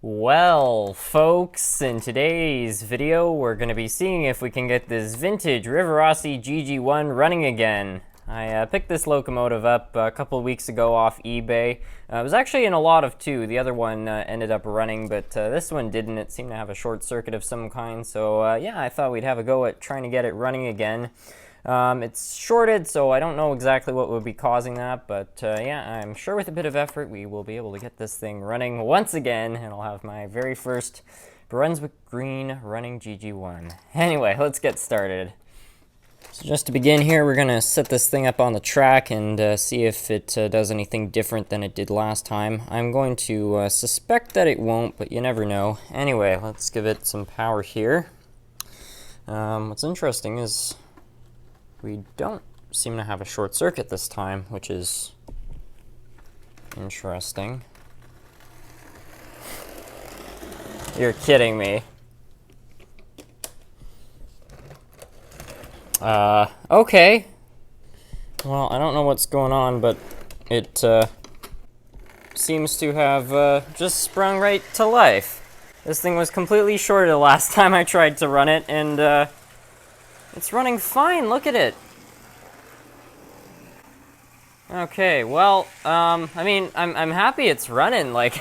Well, folks, in today's video, we're going to be seeing if we can get this vintage Rivarossi GG1 running again. I picked this locomotive up a couple of weeks ago off eBay. It was actually in a lot of two. The other one ended up running, but this one didn't. It seemed to have a short circuit of some kind, so yeah, I thought we'd have a go at trying to get it running again. It's shorted, so I don't know exactly what would be causing that, but yeah, I'm sure with a bit of effort we will be able to get this thing running once again, and I'll have my very first Brunswick Green running GG1. Anyway, let's get started. So just to begin here, we're going to set this thing up on the track and see if it does anything different than it did last time. I'm going to suspect that it won't, but you never know. Anyway, let's give it some power here. What's interesting is we don't seem to have a short circuit this time, which is interesting. You're kidding me. Okay. Well, I don't know what's going on, but it seems to have just sprung right to life. This thing was completely shorted the last time I tried to run it, and it's running fine. Look at it. Okay, well, I mean, I'm happy it's running. Like,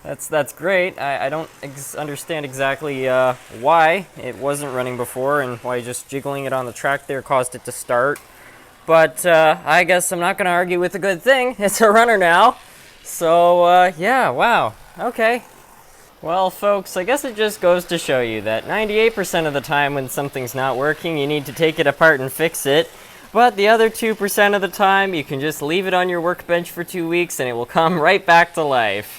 that's great. I don't understand exactly why it wasn't running before and why just jiggling it on the track there caused it to start. But I guess I'm not going to argue with a good thing. It's a runner now. So, yeah, wow. Okay. Well, folks, I guess it just goes to show you that 98% of the time when something's not working, you need to take it apart and fix it. But the other 2% of the time, you can just leave it on your workbench for 2 weeks and it will come right back to life.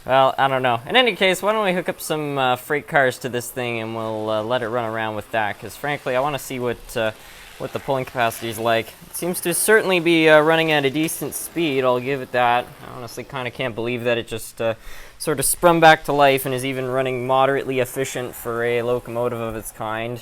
Well, I don't know. In any case, why don't we hook up some freight cars to this thing and we'll let it run around with that, because frankly, I want to see what the pulling capacity is like. It seems to certainly be running at a decent speed, I'll give it that. I honestly kind of can't believe that it just sort of sprung back to life and is even running moderately efficient for a locomotive of its kind.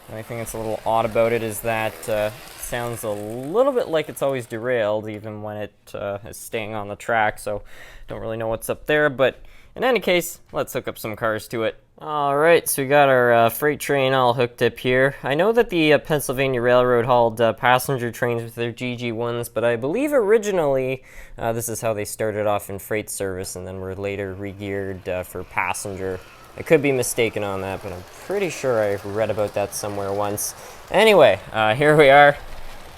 The only thing that's a little odd about it is that it sounds a little bit like it's always derailed, even when it is staying on the track, so don't really know what's up there, but in any case, let's hook up some cars to it. Alright, so we got our freight train all hooked up here. I know that the Pennsylvania Railroad hauled passenger trains with their GG1s, but I believe originally this is how they started off in freight service and then were later re-geared for passenger. I could be mistaken on that, but I'm pretty sure I read about that somewhere once. Anyway, here we are.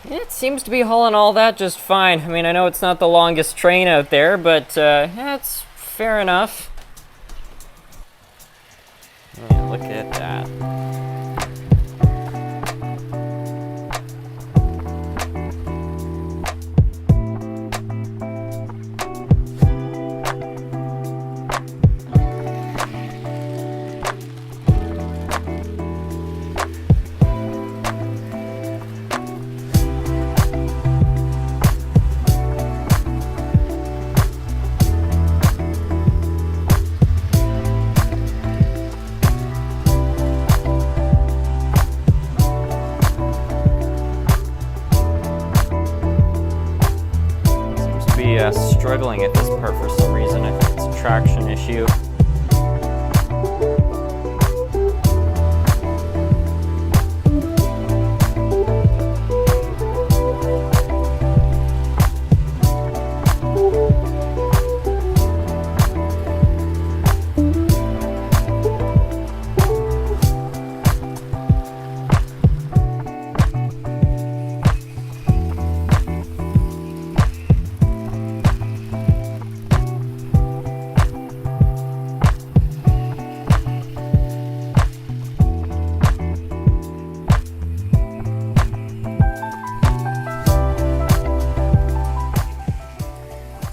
It seems to be hauling all that just fine. I mean, I know it's not the longest train out there, but yeah, it's fair enough. Yeah, look at that. Struggling at this part for some reason. I think it's a traction issue.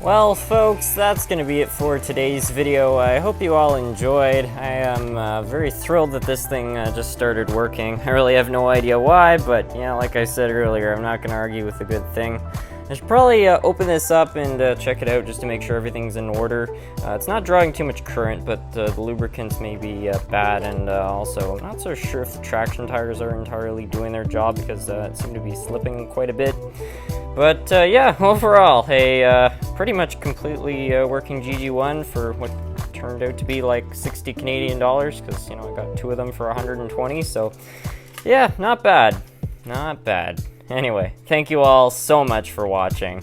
Well, folks, that's going to be it for today's video. I hope you all enjoyed. I am very thrilled that this thing just started working. I really have no idea why, but yeah, like I said earlier, I'm not going to argue with a good thing. I should probably open this up and check it out just to make sure everything's in order. It's not drawing too much current, but the lubricants may be bad, and also I'm not so sure if the traction tires are entirely doing their job because it seemed to be slipping quite a bit. But yeah, overall, a pretty much completely working GG1 for what turned out to be like 60 Canadian dollars, because, you know, I got 2 of them for 120, so yeah, not bad. Not bad. Anyway, thank you all so much for watching.